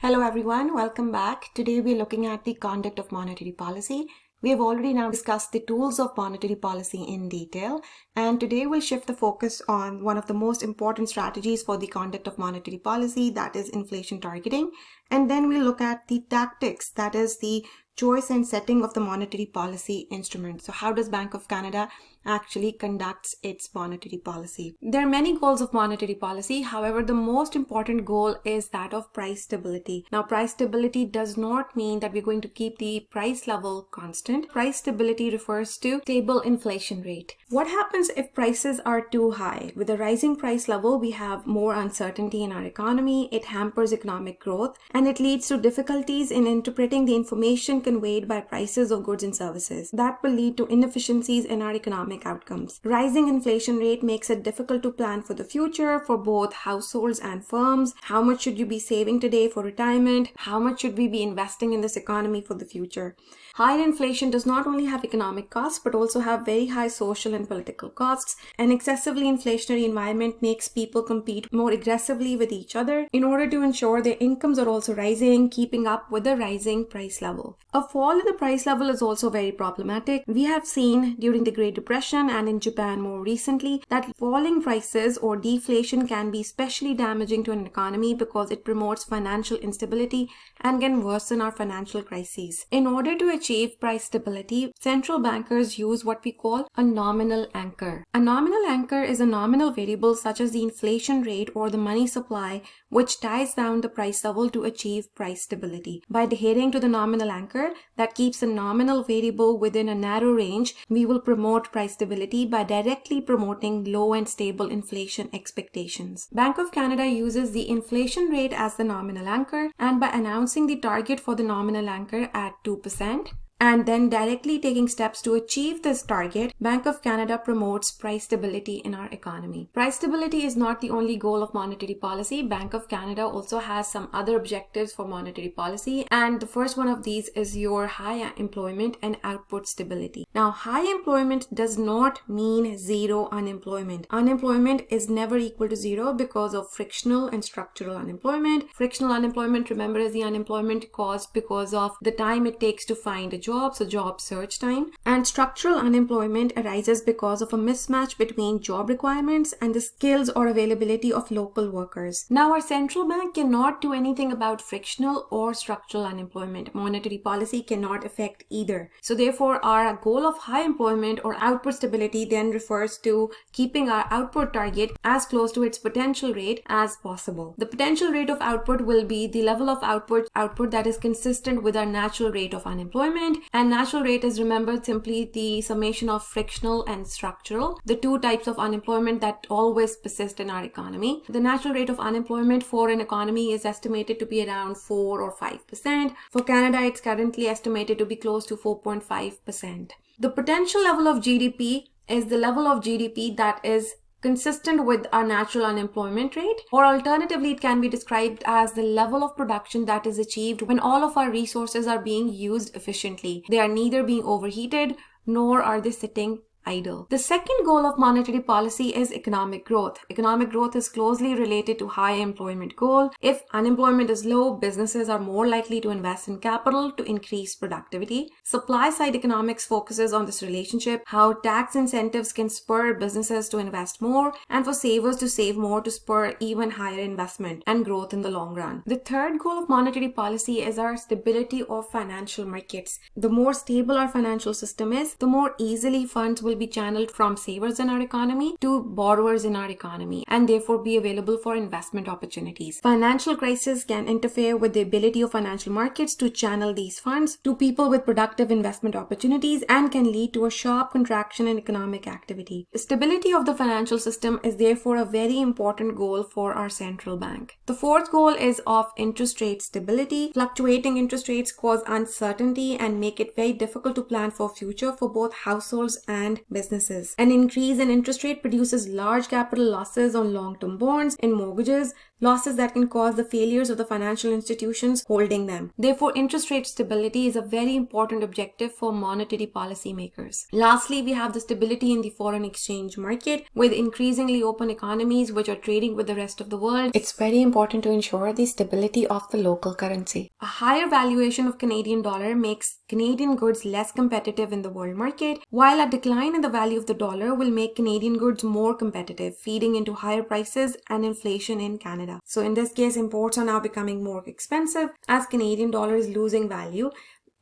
Hello everyone, welcome back. Today we're looking at the conduct of monetary policy. We have already now discussed the tools of monetary policy in detail, and today we'll shift the focus on one of the most important strategies for the conduct of monetary policy, that is inflation targeting. And then we'll look at the tactics, that is the choice and setting of the monetary policy instrument. So how does Bank of Canada actually conducts its monetary policy? There are many goals of monetary policy. However, the most important goal is that of price stability. Now, price stability does not mean that we're going to keep the price level constant. Price stability refers to stable inflation rate. What happens if prices are too high? With a rising price level, we have more uncertainty in our economy. It hampers economic growth and it leads to difficulties in interpreting the information conveyed by prices of goods and services. That will lead to inefficiencies in our economic outcomes. Rising inflation rate makes it difficult to plan for the future for both households and firms. How much should you be saving today for retirement? How much should we be investing in this economy for the future? Higher inflation does not only have economic costs but also have very high social and political costs. An excessively inflationary environment makes people compete more aggressively with each other in order to ensure their incomes are also rising, keeping up with the rising price level. A fall in the price level is also very problematic. We have seen during the Great Depression and in Japan more recently that falling prices or deflation can be especially damaging to an economy because it promotes financial instability and can worsen our financial crises. In order to achieve price stability, central bankers use what we call a nominal anchor. A nominal anchor is a nominal variable such as the inflation rate or the money supply which ties down the price level to achieve price stability. By adhering to the nominal anchor that keeps a nominal variable within a narrow range, we will promote price stability by directly promoting low and stable inflation expectations. Bank of Canada uses the inflation rate as the nominal anchor, and by announcing the target for the nominal anchor at 2%, and then directly taking steps to achieve this target, Bank of Canada promotes price stability in our economy. Price stability is not the only goal of monetary policy. Bank of Canada also has some other objectives for monetary policy, and the first one of these is your high employment and output stability. Now, high employment does not mean zero unemployment. Unemployment is never equal to zero because of frictional and structural unemployment. Frictional unemployment, remember, is the unemployment caused because of the time it takes to find a job, so job search time. And structural unemployment arises because of a mismatch between job requirements and the skills or availability of local workers. Now, our central bank cannot do anything about frictional or structural unemployment. Monetary policy cannot affect either. So therefore, our goal of high employment or output stability then refers to keeping our output target as close to its potential rate as possible. The potential rate of output will be the level of output that is consistent with our natural rate of unemployment. And natural rate is, remembered, simply the summation of frictional and structural, the two types of unemployment that always persist in our economy. The natural rate of unemployment for an economy is estimated to be around 4 or 5%. For Canada, it's currently estimated to be close to 4.5%. The potential level of GDP is the level of GDP that is consistent with our natural unemployment rate, or alternatively it can be described as the level of production that is achieved when all of our resources are being used efficiently. They are neither being overheated nor are they sitting idle. The second goal of monetary policy is economic growth. Economic growth is closely related to high employment goal. If unemployment is low, businesses are more likely to invest in capital to increase productivity. Supply side economics focuses on this relationship, how tax incentives can spur businesses to invest more and for savers to save more to spur even higher investment and growth in the long run. The third goal of monetary policy is our stability of financial markets. The more stable our financial system is, the more easily funds will be channeled from savers in our economy to borrowers in our economy and therefore be available for investment opportunities. Financial crises can interfere with the ability of financial markets to channel these funds to people with productive investment opportunities and can lead to a sharp contraction in economic activity. The stability of the financial system is therefore a very important goal for our central bank. The fourth goal is of interest rate stability. Fluctuating interest rates cause uncertainty and make it very difficult to plan for future for both households and businesses. An increase in interest rate produces large capital losses on long-term bonds and mortgages, losses that can cause the failures of the financial institutions holding them. Therefore, interest rate stability is a very important objective for monetary policy makers. Lastly, we have the stability in the foreign exchange market. With increasingly open economies which are trading with the rest of the world, it's very important to ensure the stability of the local currency. A higher valuation of Canadian dollar makes Canadian goods less competitive in the world market, while a decline in the value of the dollar will make Canadian goods more competitive, feeding into higher prices and inflation in Canada. So in this case, imports are now becoming more expensive as Canadian dollar is losing value,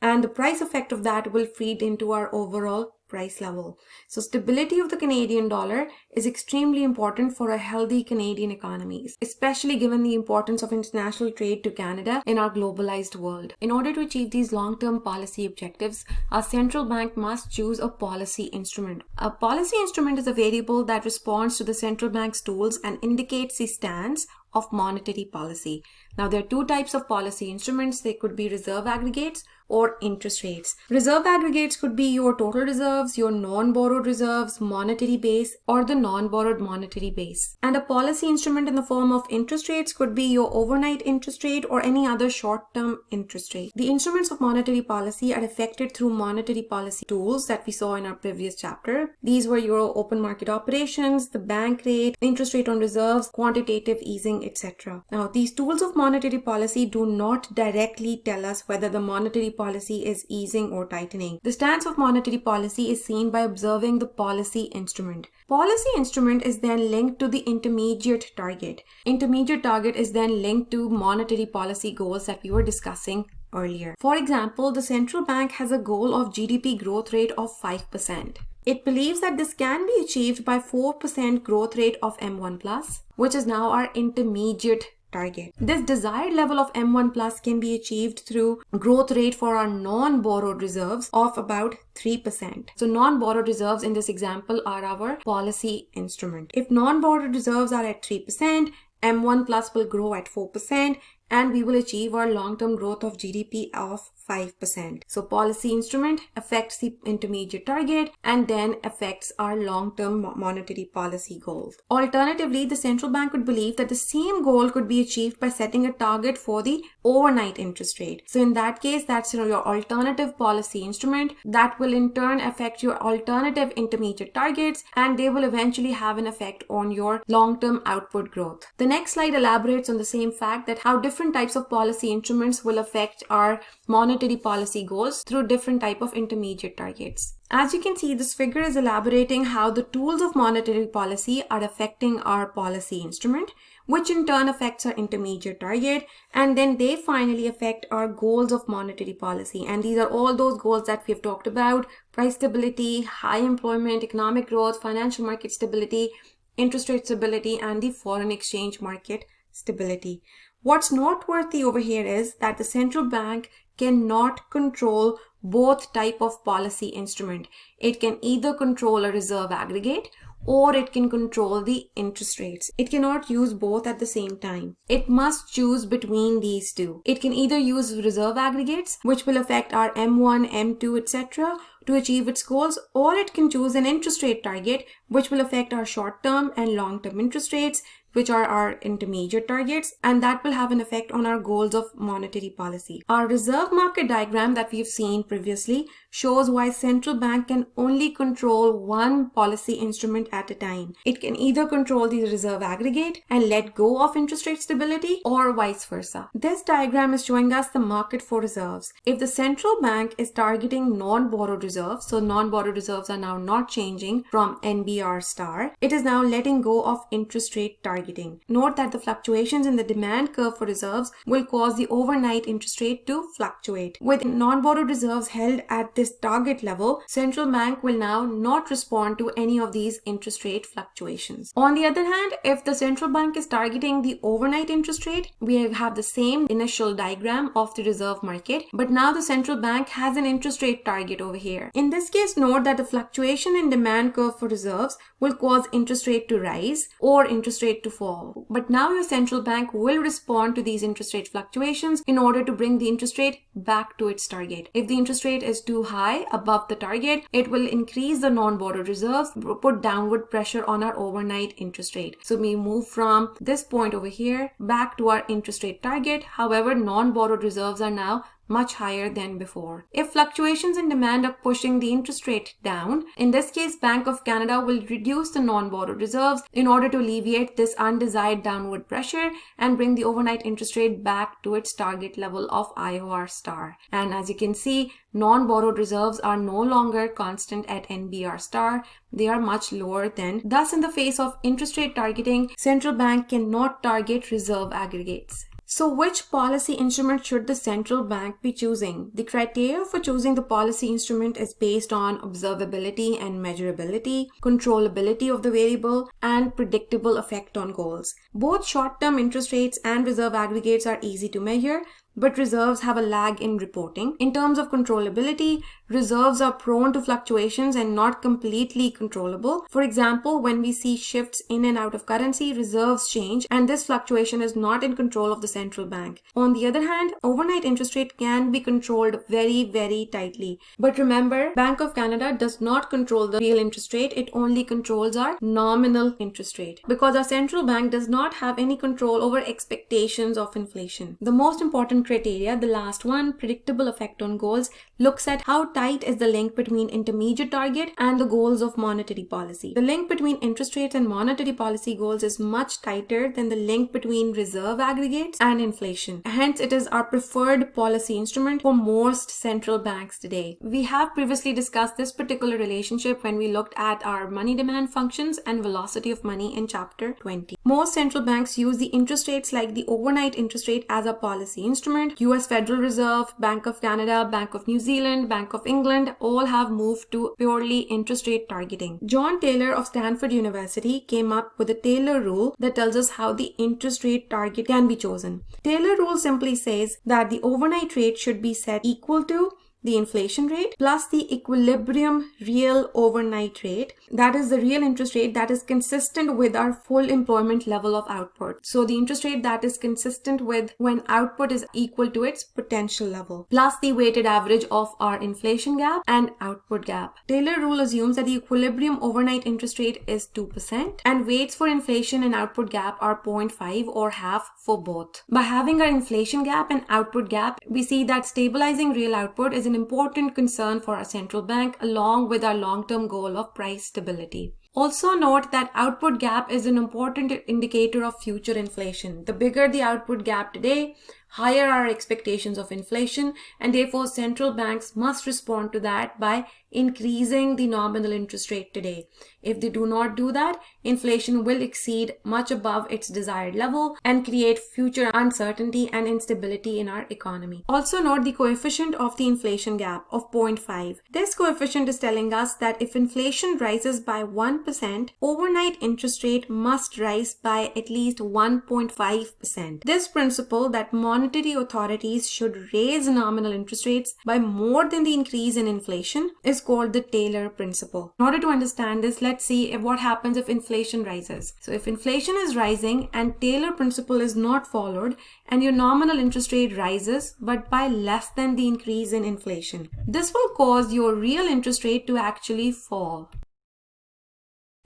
and the price effect of that will feed into our overall price level. So stability of the Canadian dollar is extremely important for a healthy Canadian economy, especially given the importance of international trade to Canada in our globalized world. In order to achieve these long-term policy objectives, our central bank must choose a policy instrument. A policy instrument is a variable that responds to the central bank's tools and indicates the stance of monetary policy. Now, there are two types of policy instruments. They could be reserve aggregates or interest rates. Reserve aggregates could be your total reserves, your non-borrowed reserves, monetary base, or the non-borrowed monetary base. And a policy instrument in the form of interest rates could be your overnight interest rate or any other short-term interest rate. The instruments of monetary policy are affected through monetary policy tools that we saw in our previous chapter. These were your open market operations, the bank rate, interest rate on reserves, quantitative easing, etc. Now, these tools of monetary policy do not directly tell us whether the monetary policy is easing or tightening. The stance of monetary policy is seen by observing the policy instrument. Policy instrument is then linked to the intermediate target. Intermediate target is then linked to monetary policy goals that we were discussing earlier. For example, the central bank has a goal of GDP growth rate of 5%. It believes that this can be achieved by 4% growth rate of M1+, which is now our intermediate target. This desired level of M1+ can be achieved through growth rate for our non-borrowed reserves of about 3%. So non-borrowed reserves in this example are our policy instrument. If non-borrowed reserves are at 3%, M1+ will grow at 4%, and we will achieve our long-term growth of GDP of 5%. So policy instrument affects the intermediate target and then affects our long-term monetary policy goals. Alternatively, the central bank would believe that the same goal could be achieved by setting a target for the overnight interest rate. So in that case, that's your alternative policy instrument that will in turn affect your alternative intermediate targets, and they will eventually have an effect on your long-term output growth. The next slide elaborates on the same fact that how different types of policy instruments will affect our monetary policy goals through different type of intermediate targets. As you can see, this figure is elaborating how the tools of monetary policy are affecting our policy instrument, which in turn affects our intermediate target, and then they finally affect our goals of monetary policy. And these are all those goals that we have talked about: price stability, high employment, economic growth, financial market stability, interest rate stability, and the foreign exchange market stability. What's noteworthy over here is that the central bank cannot control both type of policy instrument. It can either control a reserve aggregate or it can control the interest rates. It cannot use both at the same time. It must choose between these two. It can either use reserve aggregates, which will affect our M1, M2, etc. to achieve its goals, or it can choose an interest rate target, which will affect our short-term and long-term interest rates, which are our intermediate targets, and that will have an effect on our goals of monetary policy. Our reserve market diagram that we've seen previously shows why central bank can only control one policy instrument at a time. It can either control the reserve aggregate and let go of interest rate stability, or vice versa. This diagram is showing us the market for reserves. If the central bank is targeting non-borrowed reserves, so non-borrowed reserves are now not changing from NBR star, it is now letting go of interest rate target. Note that the fluctuations in the demand curve for reserves will cause the overnight interest rate to fluctuate. With non-borrowed reserves held at this target level, central bank will now not respond to any of these interest rate fluctuations. On the other hand, if the central bank is targeting the overnight interest rate, we have the same initial diagram of the reserve market, but now the central bank has an interest rate target over here. In this case, note that the fluctuation in demand curve for reserves will cause interest rate to rise or interest rate to fall. But now your central bank will respond to these interest rate fluctuations in order to bring the interest rate back to its target. If the interest rate is too high, above the target, it will increase the non-borrowed reserves, put downward pressure on our overnight interest rate. So we move from this point over here back to our interest rate target. However, non-borrowed reserves are now much higher than before. If fluctuations in demand are pushing the interest rate down, in this case, Bank of Canada will reduce the non-borrowed reserves in order to alleviate this undesired downward pressure and bring the overnight interest rate back to its target level of IOR star. And as you can see, non-borrowed reserves are no longer constant at NBR star. They are much lower than. Thus, in the face of interest rate targeting, central bank cannot target reserve aggregates. So which policy instrument should the central bank be choosing? The criteria for choosing the policy instrument is based on observability and measurability, controllability of the variable, and predictable effect on goals. Both short-term interest rates and reserve aggregates are easy to measure, but reserves have a lag in reporting. In terms of controllability, reserves are prone to fluctuations and not completely controllable. For example, when we see shifts in and out of currency, reserves change, and this fluctuation is not in control of the central bank. On the other hand, overnight interest rate can be controlled very, very tightly. But remember, Bank of Canada does not control the real interest rate. It only controls our nominal interest rate because our central bank does not have any control over expectations of inflation. The most important criteria, the last one, predictable effect on goals, looks at how tight is the link between intermediate target and the goals of monetary policy. The link between interest rates and monetary policy goals is much tighter than the link between reserve aggregates and inflation. Hence, it is our preferred policy instrument for most central banks today. We have previously discussed this particular relationship when we looked at our money demand functions and velocity of money in chapter 20. Most central banks use the interest rates like the overnight interest rate as a policy instrument. US Federal Reserve, Bank of Canada, Bank of New Zealand, Bank of England all have moved to purely interest rate targeting. John Taylor of Stanford University came up with a Taylor rule that tells us how the interest rate target can be chosen. Taylor rule simply says that the overnight rate should be set equal to the inflation rate plus the equilibrium real overnight rate, that is the real interest rate that is consistent with our full employment level of output. So the interest rate that is consistent with when output is equal to its potential level, plus the weighted average of our inflation gap and output gap. Taylor rule assumes that the equilibrium overnight interest rate is 2% and weights for inflation and output gap are 0.5 or half for both. By having our inflation gap and output gap, we see that stabilizing real output is an important concern for our central bank along with our long-term goal of price stability. Also note that output gap is an important indicator of future inflation. The bigger the output gap today, higher our expectations of inflation, and therefore central banks must respond to that by increasing the nominal interest rate today. If they do not do that, inflation will exceed much above its desired level and create future uncertainty and instability in our economy. Also note the coefficient of the inflation gap of 0.5. This coefficient is telling us that if inflation rises by 1%, overnight interest rate must rise by at least 1.5%. This principle that monetary authorities should raise nominal interest rates by more than the increase in inflation is called the Taylor principle. In order to understand this, let's see what happens if inflation rises. So if inflation is rising and Taylor principle is not followed and your nominal interest rate rises but by less than the increase in inflation, this will cause your real interest rate to actually fall.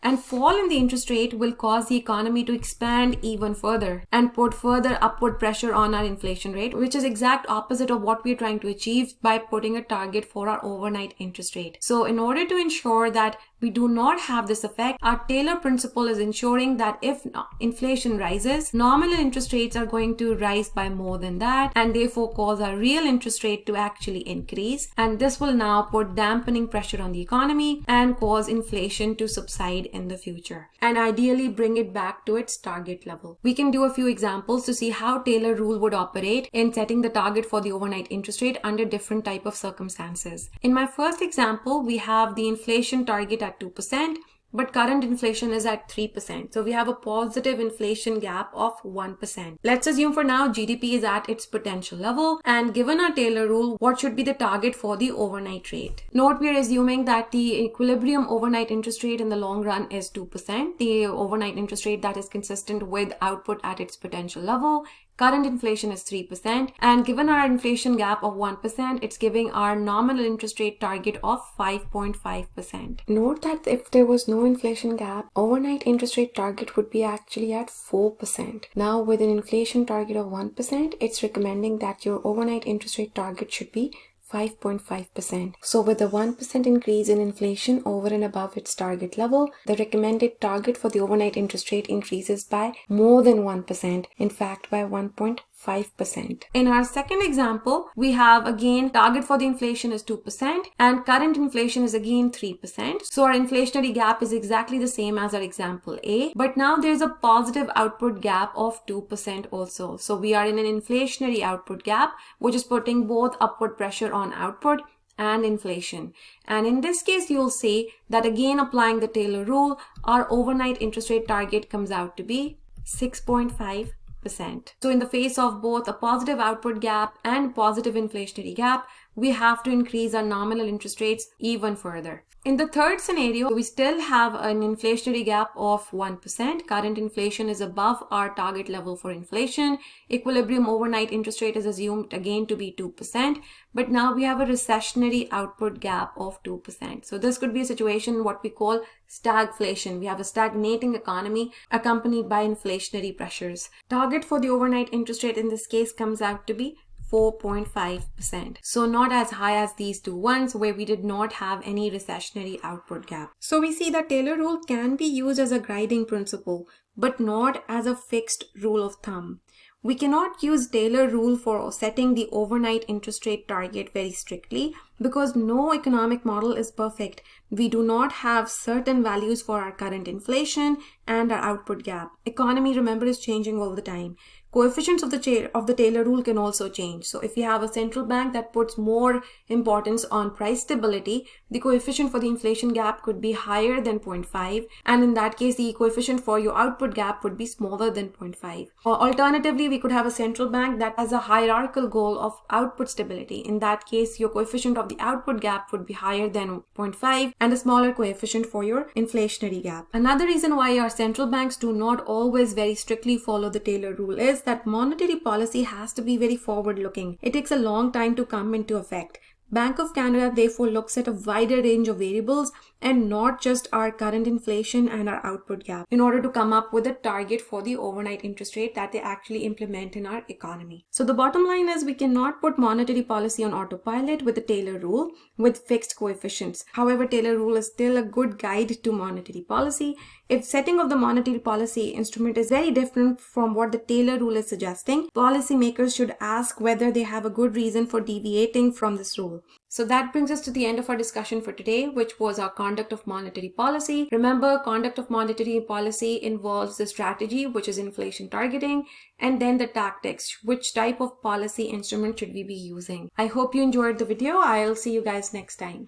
And fall in the interest rate will cause the economy to expand even further and put further upward pressure on our inflation rate, which is exact opposite of what we're trying to achieve by putting a target for our overnight interest rate. So in order to ensure that we do not have this effect, our Taylor principle is ensuring that if inflation rises, nominal interest rates are going to rise by more than that and therefore cause our real interest rate to actually increase. And this will now put dampening pressure on the economy and cause inflation to subside in the future and ideally bring it back to its target level. We can do a few examples to see how Taylor rule would operate in setting the target for the overnight interest rate under different type of circumstances. In my first example, we have the inflation target at 2%. but current inflation is at 3%. So we have a positive inflation gap of 1%. Let's assume for now GDP is at its potential level, and given our Taylor rule, what should be the target for the overnight rate? Note we are assuming that the equilibrium overnight interest rate in the long run is 2%, the overnight interest rate that is consistent with output at its potential level. Current inflation is 3%, and given our inflation gap of 1%, it's giving our nominal interest rate target of 5.5%. Note that if there was no inflation gap, overnight interest rate target would be actually at 4%. Now with an inflation target of 1%, it's recommending that your overnight interest rate target should be 5.5%. So with a 1% increase in inflation over and above its target level, the recommended target for the overnight interest rate increases by more than 1%, in fact by 1.5%. In our second example, we have again target for the inflation is 2% and current inflation is again 3%. So our inflationary gap is exactly the same as our example A, but now there's a positive output gap of 2% also. So we are in an inflationary output gap, which is putting both upward pressure on output and inflation. And in this case, you'll see that again applying the Taylor rule, our overnight interest rate target comes out to be 6.5%. So in the face of both a positive output gap and positive inflationary gap, we have to increase our nominal interest rates even further. In the third scenario, we still have an inflationary gap of 1%. Current inflation is above our target level for inflation. Equilibrium overnight interest rate is assumed again to be 2%. But now we have a recessionary output gap of 2%. So this could be a situation what we call stagflation. We have a stagnating economy accompanied by inflationary pressures. Target for the overnight interest rate in this case comes out to be 4.5%. So not as high as these two ones where we did not have any recessionary output gap. So we see that Taylor rule can be used as a guiding principle, but not as a fixed rule of thumb. We cannot use Taylor rule for setting the overnight interest rate target very strictly because no economic model is perfect. We do not have certain values for our current inflation and our output gap. Economy, remember, is changing all the time. Coefficients of the Taylor rule can also change. So if you have a central bank that puts more importance on price stability, the coefficient for the inflation gap could be higher than 0.5. And in that case, the coefficient for your output gap would be smaller than 0.5. Or alternatively, we could have a central bank that has a hierarchical goal of output stability. In that case, your coefficient of the output gap would be higher than 0.5 and a smaller coefficient for your inflationary gap. Another reason why our central banks do not always very strictly follow the Taylor rule is that monetary policy has to be very forward-looking. It takes a long time to come into effect. Bank of Canada therefore looks at a wider range of variables and not just our current inflation and our output gap in order to come up with a target for the overnight interest rate that they actually implement in our economy. So the bottom line is we cannot put monetary policy on autopilot with the Taylor rule with fixed coefficients. However, Taylor rule is still a good guide to monetary policy. If setting of the monetary policy instrument is very different from what the Taylor rule is suggesting, policymakers should ask whether they have a good reason for deviating from this rule. So that brings us to the end of our discussion for today, which was our conduct of monetary policy. Remember, conduct of monetary policy involves the strategy, which is inflation targeting, and then the tactics, which type of policy instrument should we be using. I hope you enjoyed the video. I'll see you guys next time.